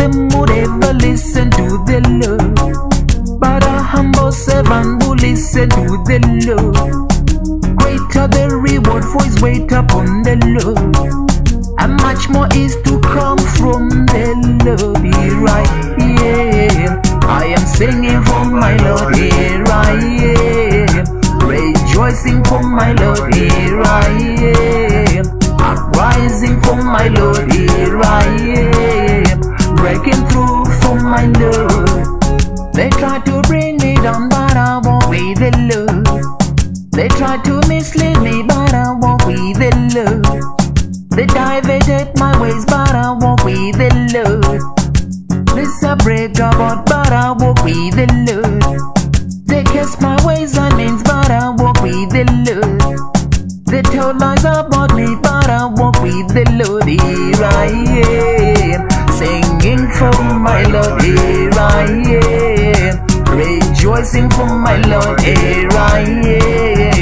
them would ever listen to the Lord, but a humble servant will listen to the Lord. Greater the reward for his wait upon the Lord, and much more is to come from the Lord. Here I am, I am singing for my Lord. Here I am, rejoicing for my Lord. Here I am, uprising for my Lord. Here I am, breaking through for my Lord. They try to bring me down, but I won't with the Lord. They try to mislead me, but I won't with the Lord. They diverted my ways, but I walk with the Lord. This a break about, but I walk with the Lord. They curse my ways and means, but I walk with the Lord. They tell lies about me, but I walk with the Lord. Here I am, singing for my Lord. Here I am, rejoicing for my Lord. Here I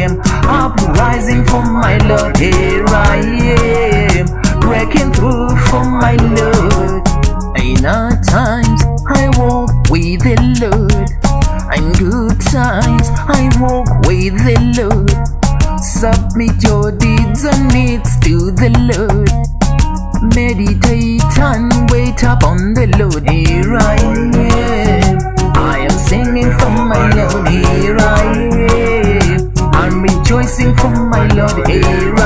am, uprising for my Lord. Here I am, breaking through for my Lord. In hard times I walk with the Lord, in good times I walk with the Lord. Submit your deeds and needs to the Lord. Meditate and wait upon the Lord. Here I am singing for my Lord. Here I am, I'm rejoicing for my Lord. Here I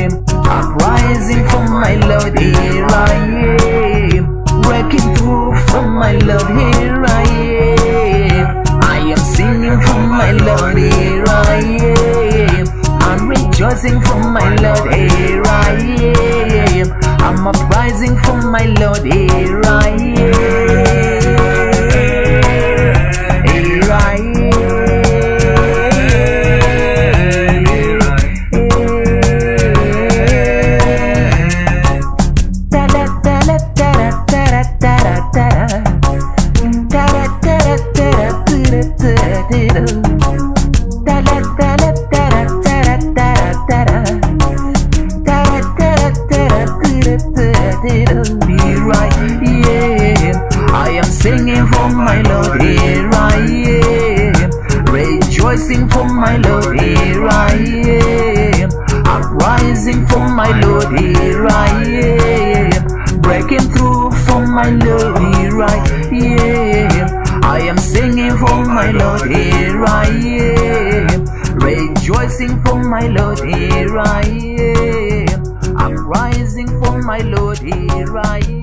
am, uprising for my Lord. Here I am, breaking through for my Lord. Here I am singing for my Lord. Here I am, I'm rejoicing for my Lord. Here I am, I'm uprising for my Lord. Here I am, here I am. I am singing for my Lord. Here I am, rejoicing for my Lord. Here I am, uprising for my Lord. Here I am, breaking through for my Lord. Here I am, I am singing for my Lord. Here I am, rejoicing for my Lord. Here I am, uprising for my Lord. Here I am.